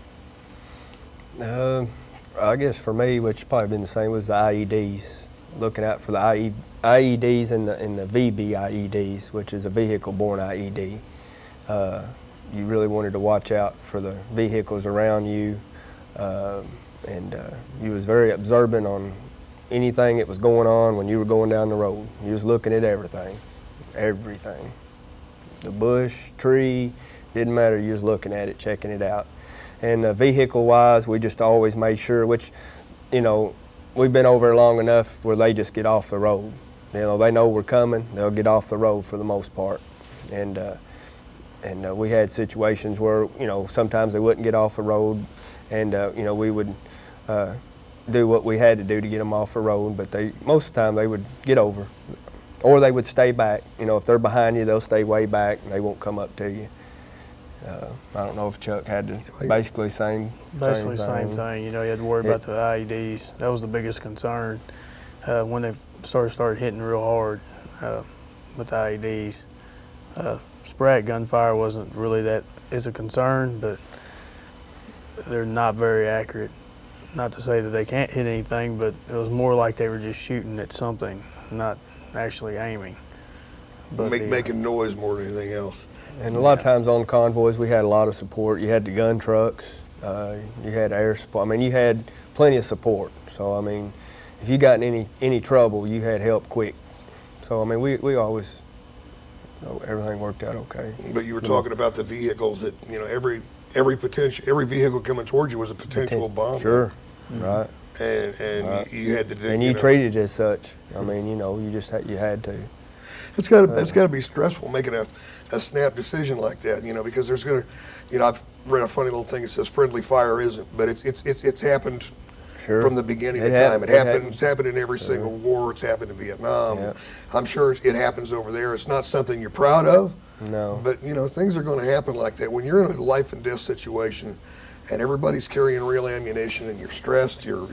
I guess for me, which probably been the same, was the IEDs. Looking out for the IEDs and the VBIEDs, which is a vehicle-borne IED. You really wanted to watch out for the vehicles around you, and you was very observant on anything that was going on when you were going down the road. You was looking at everything. The bush, tree, didn't matter, you was looking at it, checking it out. And vehicle-wise, we just always made sure, which, you know, we've been over long enough where they just get off the road. You know, they know we're coming, they'll get off the road for the most part. And we had situations where, you know, sometimes they wouldn't get off the road, and, you know, we would do what we had to do to get them off the road, but most of the time they would get over, or they would stay back. You know, if they're behind you, they'll stay way back, and they won't come up to you. I don't know if Chuck had to basically same thing. You know, you had to worry about the IEDs. That was the biggest concern when they started hitting real hard with the IEDs. Sporadic gunfire wasn't really that is a concern, but they're not very accurate. Not to say that they can't hit anything, but it was more like they were just shooting at something, not actually aiming. But making noise more than anything else. And a lot of times on convoys, we had a lot of support. You had the gun trucks, you had air support. I mean, you had plenty of support. So, I mean, if you got in any trouble, you had help quick. So, I mean, we always, you know, everything worked out okay. But you were talking about the vehicles that, you know, every vehicle coming towards you was a potential bomb. Sure, right. And you had to do. And you treated it as such. I mean, you know, you had to. It's got to be stressful making a snap decision like that, you know, because there's gonna, you know, I've read a funny little thing that says friendly fire isn't, but it's happened from the beginning of time. It's happened in every single war. It's happened in Vietnam. Yeah. I'm sure it happens over there. It's not something you're proud of. No. But, you know, things are going to happen like that. When you're in a life and death situation and everybody's carrying real ammunition and you're stressed, you're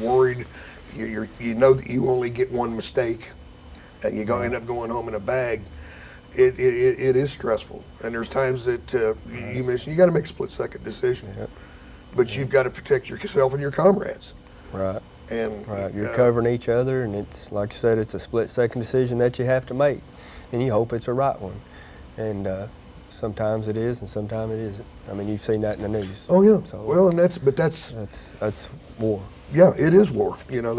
worried, you know that you only get one mistake and you end up going home in a bag, it is stressful. And there's times that you mentioned you got to make a split-second decision. Yep. But you've got to protect yourself and your comrades. Right. And you're covering each other, and it's, like you said, it's a split-second decision that you have to make. And you hope it's a right one. And sometimes it is and sometimes it isn't. I mean, you've seen that in the news. Oh yeah. So well, and that's war. Yeah, it is war. You know,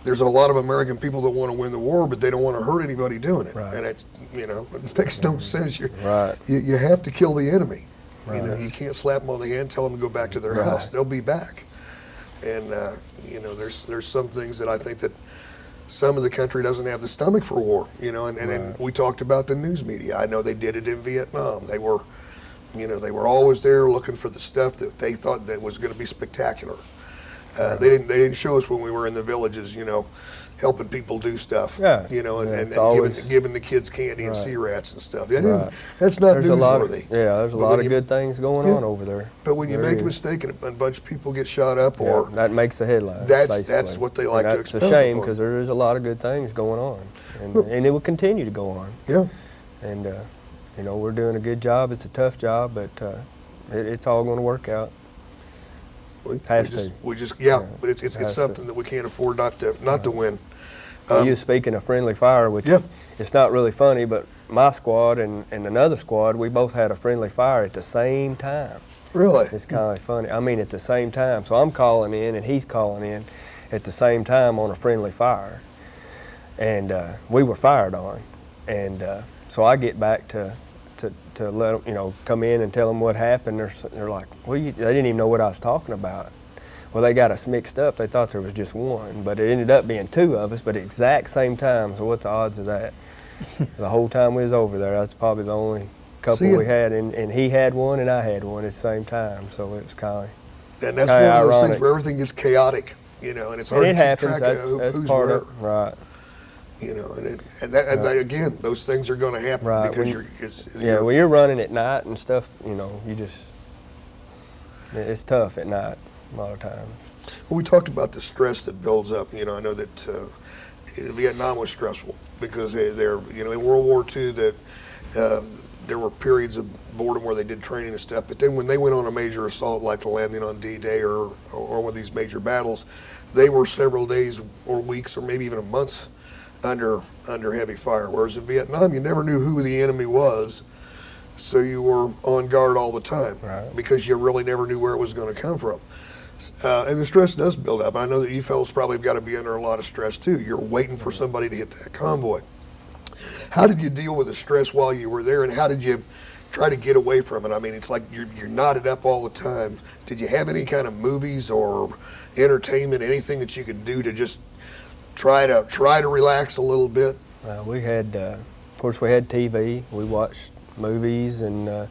there's a lot of American people that want to win the war, but they don't want to hurt anybody doing it. Right. And it's, you know, it makes no sense. You have to kill the enemy. Right. You know, you can't slap them on the hand, tell them to go back to their house. They'll be back. And you know, there's some things that I think that some of the country doesn't have the stomach for war. You know, and then we talked about the news media. I know they did it in Vietnam. They were, you know, they were always there looking for the stuff that they thought that was going to be spectacular. They didn't show us when we were in the villages, you know, helping people do stuff. Yeah. You know, and giving the kids candy and sea rats and stuff. That's not newsworthy. There's a lot of good things going on over there. But when you make a mistake and a bunch of people get shot up, or that makes the headlines. That's what they like to expect. It's a shame because there is a lot of good things going on, and it will continue to go on. Yeah. And you know, we're doing a good job. It's a tough job, but it's all going to work out. But it's something that we can't afford not to win. You speaking of friendly fire, which it's not really funny, but my squad and another squad, we both had a friendly fire at the same time. Really? It's kind of funny. I mean, at the same time. So I'm calling in and he's calling in at the same time on a friendly fire, and we were fired on, and so I get back to let them, you know, come in and tell them what happened. They're like, well, they didn't even know what I was talking about. Well, they got us mixed up. They thought there was just one, but it ended up being two of us, but at the exact same time. So what's the odds of that? The whole time we was over there, that's probably the only couple we had, and he had one and I had one at the same time. So it was kind of and that's one of those things where everything gets chaotic, you know, and it's hard to keep track of who's part where. of it, right? You know, and again, those things are going to happen because when you're running at night and stuff, you know, it's tough at night a lot of times. Well, we talked about the stress that builds up. You know, I know that Vietnam was stressful because they're, you know, in World War II that there were periods of boredom where they did training and stuff. But then when they went on a major assault like the landing on D-Day or one of these major battles, they were several days or weeks or maybe even months under heavy fire. Whereas in Vietnam, you never knew who the enemy was, so you were on guard all the time because you really never knew where it was going to come from. And the stress does build up. I know that you fellas probably have got to be under a lot of stress too. You're waiting for somebody to hit that convoy. How did you deal with the stress while you were there, and how did you try to get away from it? I mean, it's like you're knotted up all the time. Did you have any kind of movies or entertainment, anything that you could do to just try to relax a little bit? We had, of course, we had TV. We watched movies, and you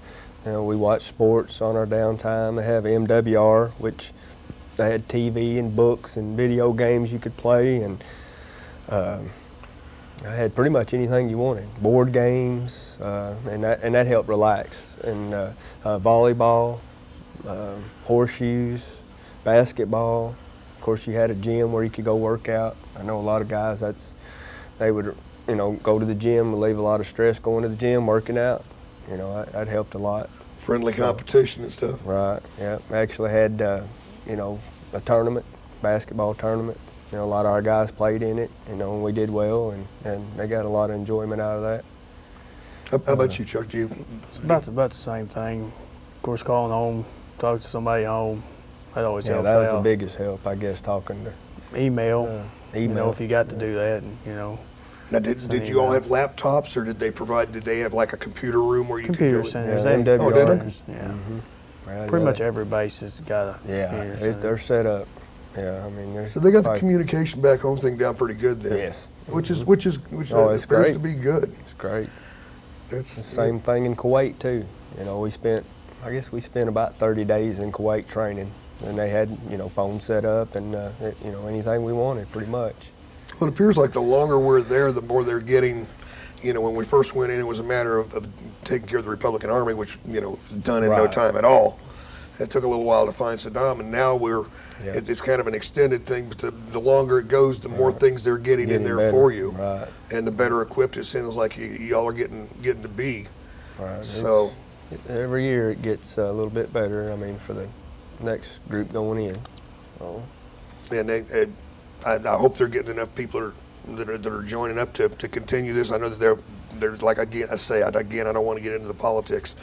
know, we watched sports on our downtime. They have MWR, which they had TV and books and video games you could play, and I had pretty much anything you wanted. Board games, and that helped relax. And volleyball, horseshoes, basketball. Of course, you had a gym where you could go work out. I know a lot of guys, they would, you know, go to the gym, relieve a lot of stress going to the gym, working out. You know, that helped a lot. Friendly competition and stuff. Right, yeah. I actually had, you know, a tournament, basketball tournament. You know, a lot of our guys played in it, you know, and we did well, and they got a lot of enjoyment out of that. How about you, Chuck? It's about the same thing. Of course, calling home, talk to somebody home, that always helps out. Yeah, that was the biggest help, I guess, talking to. Email, you know, if you got to do that, and, you know. Now, did you all have laptops, or did they have like a computer room where you could go? Computer centers. Yeah, centers, yeah. Mm-hmm. Pretty much every base has got a they're set up. Yeah, I mean, so they got the communication back home thing down pretty good then. Yes. Which it's appears great. to be good. It's great. It's the same thing in Kuwait too. You know, we spent about 30 days in Kuwait training, and they had, you know, phones set up and you know, anything we wanted pretty much. Well, it appears like the longer we're there, the more they're getting. You know, when we first went in, it was a matter of taking care of the Republican Army, which, you know, was done in no time at all. It took a little while to find Saddam, and now it's kind of an extended thing, but the longer it goes, the more things they're getting in there better for you. Right. And the better equipped it seems like y'all are getting to be. Right. So every year it gets a little bit better, I mean, for the next group going in. So. And I hope they're getting enough people that are joining up to continue this. I know that they're like, again, I don't want to get into the politics.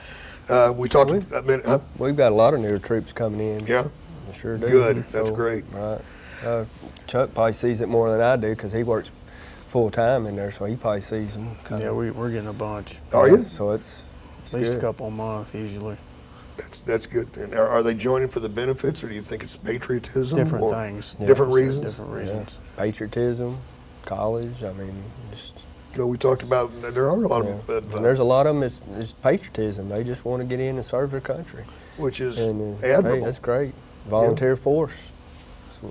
We talked a minute. Huh? We've got a lot of new troops coming in. Yeah. We sure do. Good. That's great. Right. Chuck probably sees it more than I do because he works full time in there, so he probably sees them. Yeah, we're getting a bunch. Are you? So it's at least good. a couple a month usually. That's good. And are they joining for the benefits, or do you think it's patriotism? Different things. Yeah. Different reasons? Different reasons. Yeah. Patriotism, college, I mean, just... You know, we talked about, there are a lot of them. And there's a lot of them, it's patriotism. They just want to get in and serve their country. Which is admirable. Hey, that's great. Volunteer force.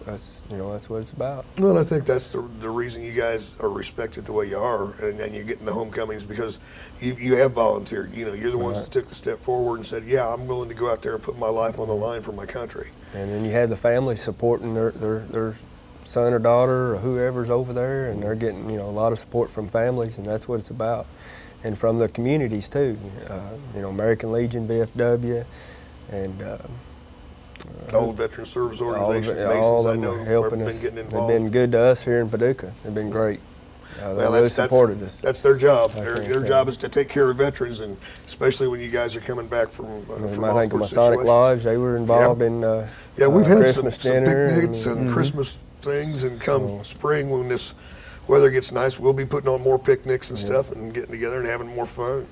That's what it's about. Well, and I think that's the reason you guys are respected the way you are, and you're getting the homecomings, because you have volunteered. You know, you're the ones that took the step forward and said, yeah, I'm willing to go out there and put my life on the line for my country. And then you have the family supporting their son or daughter or whoever's over there, and they're getting, a lot of support from families, and that's what it's about. And from the communities too, American Legion, VFW, and Old Veteran Service Organization, all I know, helping have us. been getting involved. They've been good to us here in Paducah. They've been great. They really supported us. That's their job. Their job is to take care of veterans, and especially when you guys are coming back from I think Masonic Lodge, they were involved in we've had Christmas some dinner picnics and Christmas things, and come spring when this weather gets nice, we'll be putting on more picnics and stuff, and getting together and having more fun.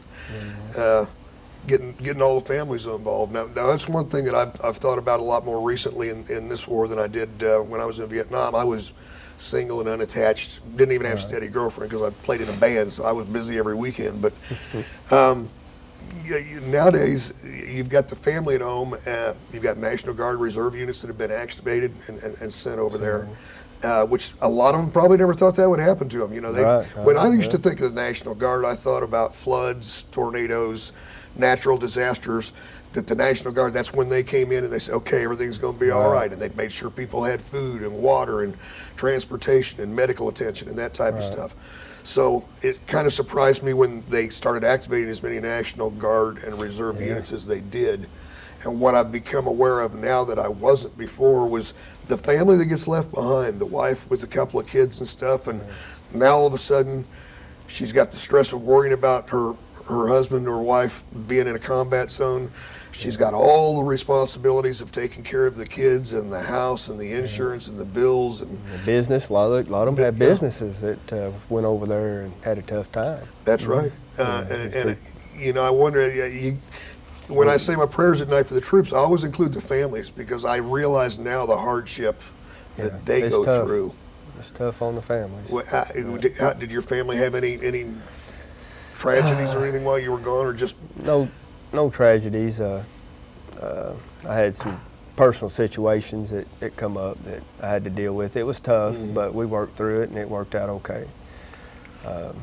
Getting all the families involved. Now that's one thing that I've thought about a lot more recently in this war than I did when I was in Vietnam. I was single and unattached, didn't even have a steady girlfriend because I played in a band, so I was busy every weekend. But nowadays, you've got the family at home, you've got National Guard Reserve units that have been activated and sent over there. Which a lot of them probably never thought that would happen to them. When I used to think of the National Guard, I thought about floods, tornadoes, natural disasters. That the National Guard, that's when they came in and they said, okay, everything's going to be all right. And they made sure people had food and water and transportation and medical attention and that type of stuff. So it kind of surprised me when they started activating as many National Guard and Reserve units as they did. And what I've become aware of now that I wasn't before was the family that gets left behind, the wife with a couple of kids and stuff, and now all of a sudden she's got the stress of worrying about her husband or wife being in a combat zone. She's got all the responsibilities of taking care of the kids and the house and the insurance and the bills and the business. A lot of them have businesses that went over there and had a tough time. That's right. And I wonder, when I say my prayers at night for the troops, I always include the families, because I realize now the hardship that they go through. It's tough on the families. Did your family have any tragedies or anything while you were gone, or just no tragedies? I had some personal situations that come up that I had to deal with. It was tough, but we worked through it, and it worked out okay. How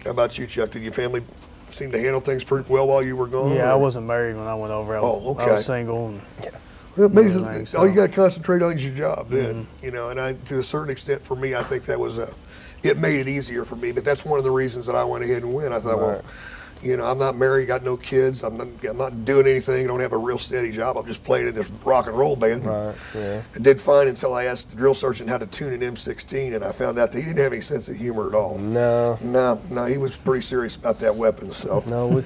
about you, Chuck? Did your family seem to handle things pretty well while you were gone? Yeah, I wasn't married when I went over. I was single. And well, all you got to concentrate on is your job then, and to a certain extent for me, I think that was it made it easier for me, but that's one of the reasons that I went ahead and went. I thought, well, I'm not married, got no kids, I'm not doing anything, don't have a real steady job, I'm just playing in this rock and roll band. Right, yeah. I did fine until I asked the drill sergeant how to tune an M16, and I found out that he didn't have any sense of humor at all. No, he was pretty serious about that weapon. So no,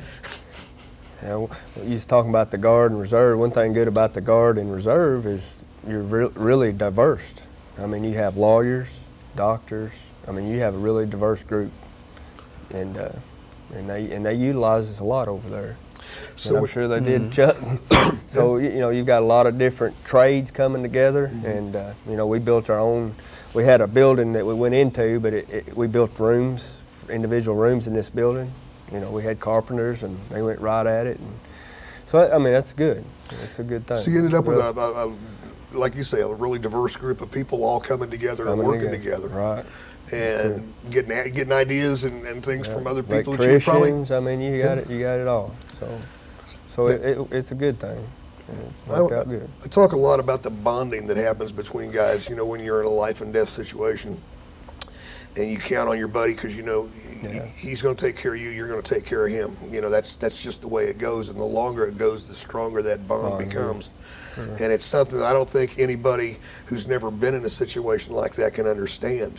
you was talking about the Guard and Reserve. One thing good about the Guard and Reserve is you're really diverse. I mean, you have lawyers, doctors. I mean, you have a really diverse group, and they utilize us a lot over there. So I'm sure they did, Chuck. So you've got a lot of different trades coming together, and we built our own. We had a building that we went into, but we built rooms, individual rooms in this building. We had carpenters, and they went right at it. And so I mean, that's good. It's a good thing. So you ended up with like you say, a really diverse group of people all coming together and working together. Right. And getting ideas and things from other people. Electricians, I mean, you got it all. So it's a good thing. I talk a lot about the bonding that happens between guys. When you're in a life and death situation, and you count on your buddy because he's going to take care of you. You're going to take care of him. That's just the way it goes. And the longer it goes, the stronger that bond becomes. And it's something I don't think anybody who's never been in a situation like that can understand.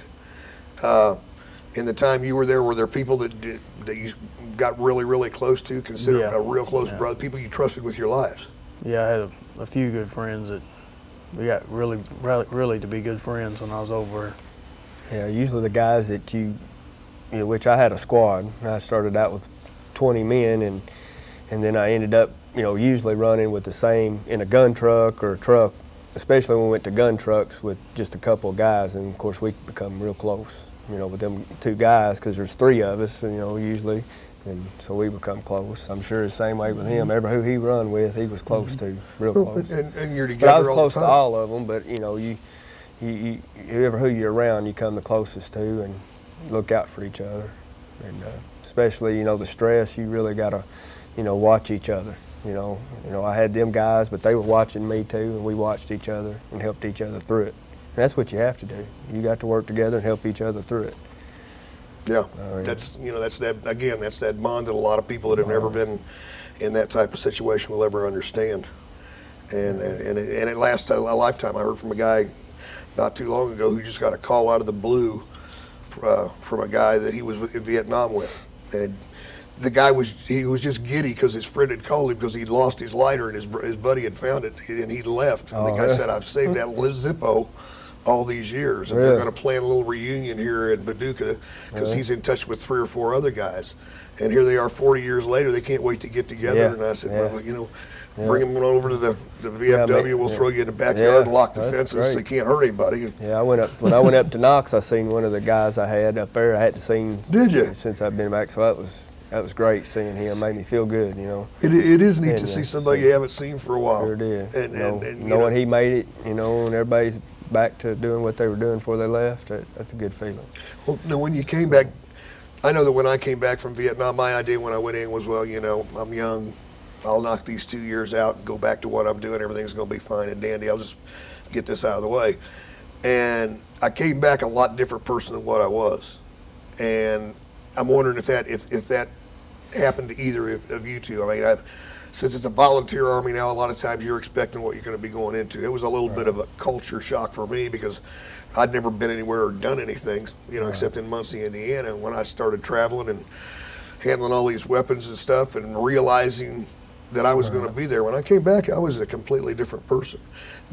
In the time you were there, were there people that you got really, really close to, considered a real close brother, people you trusted with your lives? Yeah, I had a few good friends that we got really to be good friends when I was over there. Yeah, usually the guys that you know, which I had a squad. I started out with 20 men, and then I ended up, you know, usually running with the same in a gun truck or a truck, especially when we went to gun trucks with just a couple of guys, and of course we become real close, you know, with them 2 guys, because there's 3 of us, you know, usually, and so we become close. I'm sure the same way with him. Everybody who he run with, he was close to, real close. And you're together. But I was all close the to time. all of them, but you know, who you're around, you come the closest to, and look out for each other, and especially, you know, the stress, you really gotta, you know, watch each other. You know, I had them guys, but they were watching me too, and we watched each other and helped each other through it. And that's what you have to do. You got to work together and help each other through it. Yeah, that's, you know, that's that bond that a lot of people that have never been in that type of situation will ever understand. And it lasts a lifetime. I heard from a guy not too long ago who just got a call out of the blue from a guy that he was in Vietnam with, and the guy was just giddy because his friend had called him because he'd lost his lighter and his buddy had found it and he'd left. And the guy said, "I've saved that Zippo all these years, and they're going to plan a little reunion here in Paducah because he's in touch with 3 or 4 other guys, and here they are 40 years later. They can't wait to get together." And I said, "Well, you know, bring them on over to the VFW. We'll throw you in the backyard and lock the fences so you can't hurt anybody." Yeah, when I went up to Knox, I seen one of the guys I had up there. I hadn't seen. Did you? Since I've been back, so that was great seeing him. Made me feel good, you know. It is neat to see somebody you haven't seen for a while. Sure did. And knowing he made it, you know, and everybody's back to doing what they were doing before they left, that's a good feeling. Well, now when you came back, I know that when I came back from Vietnam, my idea when I went in was, well, you know, I'm young, I'll knock these 2 years out and go back to what I'm doing. Everything's going to be fine and dandy. I'll just get this out of the way. And I came back a lot different person than what I was. And I'm wondering if that happened to either of you two. I mean, since it's a volunteer army now, a lot of times you're expecting what you're going to be going into. It was a little bit of a culture shock for me because I'd never been anywhere or done anything, you know, except in Muncie, Indiana. And when I started traveling and handling all these weapons and stuff and realizing that I was going to be there, when I came back, I was a completely different person.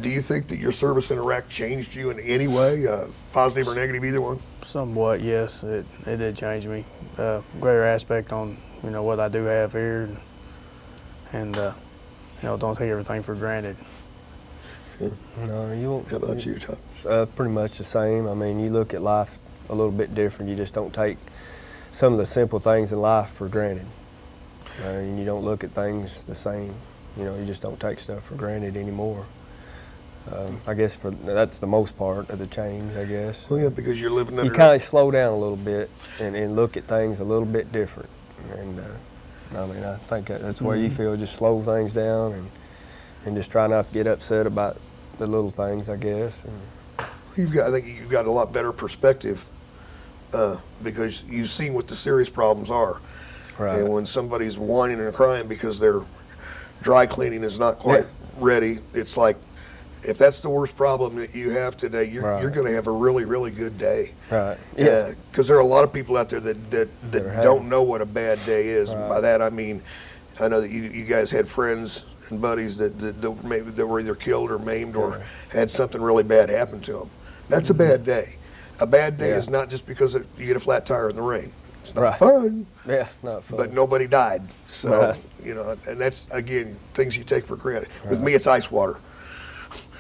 Do you think that your service in Iraq changed you in any way, positive or negative, either one? Somewhat, yes. It did change me. Greater aspect on, you know, what I do have here, and you know, don't take everything for granted. No, you won't. How about you, Todd? Pretty much the same. I mean, you look at life a little bit different. You just don't take some of the simple things in life for granted. And you don't look at things the same. You know, you just don't take stuff for granted anymore. I guess that's the most part of the change, I guess. Well, yeah, because you're living under... You kind of slow down a little bit and look at things a little bit different. And I mean, I think that's where you feel, just slow things down and just try not to get upset about the little things, I guess. And I think you've got a lot better perspective because you've seen what the serious problems are. Right. And when somebody's whining and crying because their dry cleaning is not quite ready, it's like, if that's the worst problem that you have today, you're going to have a really, really good day. Right. Yeah. Because there are a lot of people out there that don't know what a bad day is. And by that I mean, I know that you guys had friends and buddies that were either killed or maimed or had something really bad happen to them. That's a bad day. A bad day is not just because you get a flat tire in the rain. It's not fun. Yeah, not fun. But nobody died. So, you know, and that's, again, things you take for granted. With me, it's ice water.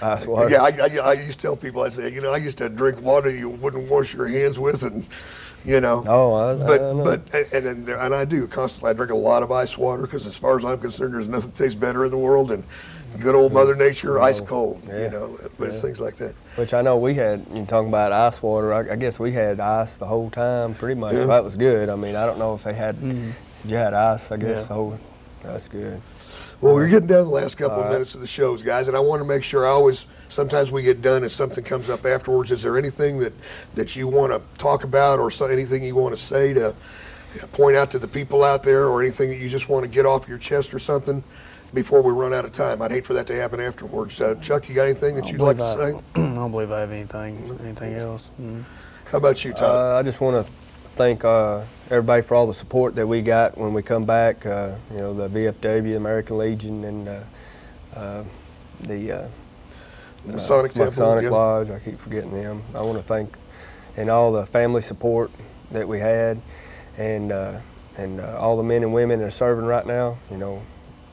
Ice water. Yeah, I used to tell people, I say, you know, I used to drink water you wouldn't wash your hands with, and you know. Oh, I know. And I do constantly. I drink a lot of ice water because, as far as I'm concerned, there's nothing that tastes better in the world than good old Mother Nature, ice cold. You know, but it's things like that. Which I know we had. You talking about ice water? I guess we had ice the whole time, pretty much. So that was good. I mean, I don't know if they had. You had ice, I guess. The whole. That's good. Well, we're getting down to the last couple of minutes of the shows, guys, and I want to make sure sometimes we get done and something comes up afterwards. Is there anything that you want to talk about or anything you want to say to point out to the people out there, or anything that you just want to get off your chest or something before we run out of time? I'd hate for that to happen afterwards. Chuck, you got anything that you'd like to say? I don't believe I have anything else. How about you, Todd? I just want to thank everybody for all the support that we got when we come back. You know, the VFW, American Legion, and the Masonic Lodge. I keep forgetting them. I want to thank and all the family support that we had, and all the men and women that are serving right now. You know,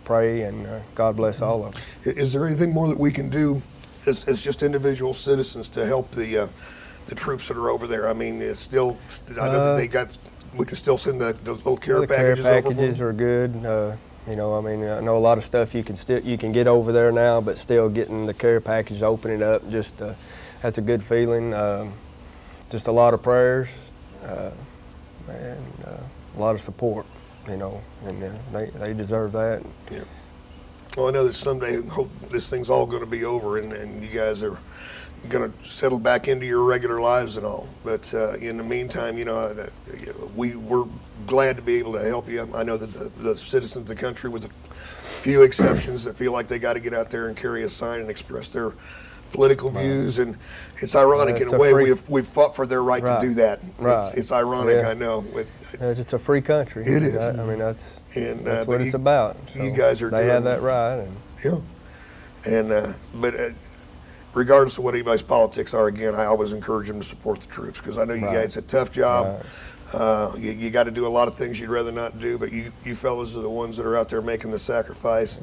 pray and God bless all of them. Is there anything more that we can do as just individual citizens to help the troops that are over there? I mean, it's still, I know that we can still send the little care packages over. The care packages are good. You know, I mean, I know a lot of stuff you can get over there now, but still getting the care package, opening up, just that's a good feeling. Just a lot of prayers and a lot of support, you know, and they deserve that. Yeah. Well, I know that someday, hope this thing's all going to be over, and you guys are going to settle back into your regular lives and all. But in the meantime, you know, we're glad to be able to help you. I know that the citizens of the country, with a few exceptions, that feel like they got to get out there and carry a sign and express their political views, and it's ironic in a way we've fought for their right to do that. It's ironic, yeah. I know. It's a free country. It is. I mean, that's what it's about. So you guys are. They have that right. And yeah. And but regardless of what anybody's politics are, again, I always encourage them to support the troops, because I know you guys, it's a tough job. You got to do a lot of things you'd rather not do, but you fellas are the ones that are out there making the sacrifice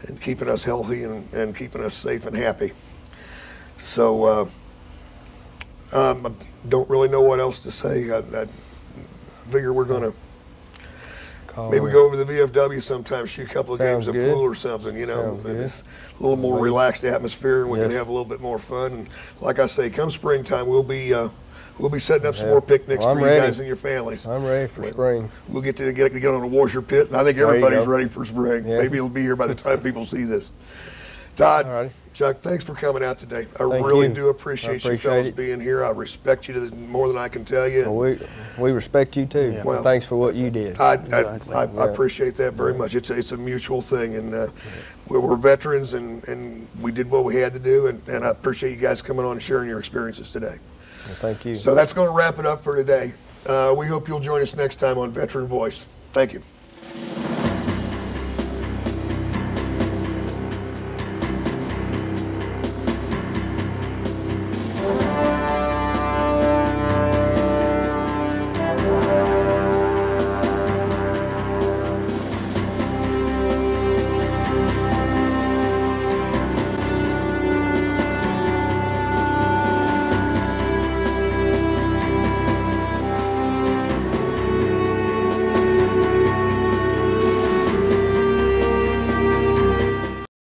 and keeping us healthy and keeping us safe and happy. So I don't really know what else to say. I figure we're going to maybe go over to the VFW sometime, shoot a couple of games of pool or something, you know. It's a little more relaxed atmosphere, and we can have a little bit more fun. And like I say, come springtime, we'll be setting up some more picnics for you guys and your families. I'm ready for spring. We'll get to get on a washer pit, and I think everybody's ready for spring. Yeah. Maybe it'll be here by the time people see this. Todd, Chuck, thanks for coming out today. I really do appreciate you fellas being here. I respect you more than I can tell you. Well, we respect you too. Yeah. Well, thanks for what you did. I appreciate that very much. It's a mutual thing, and we're veterans, and we did what we had to do, and I appreciate you guys coming on and sharing your experiences today. Well, thank you. So that's going to wrap it up for today. We hope you'll join us next time on Veteran Voice. Thank you.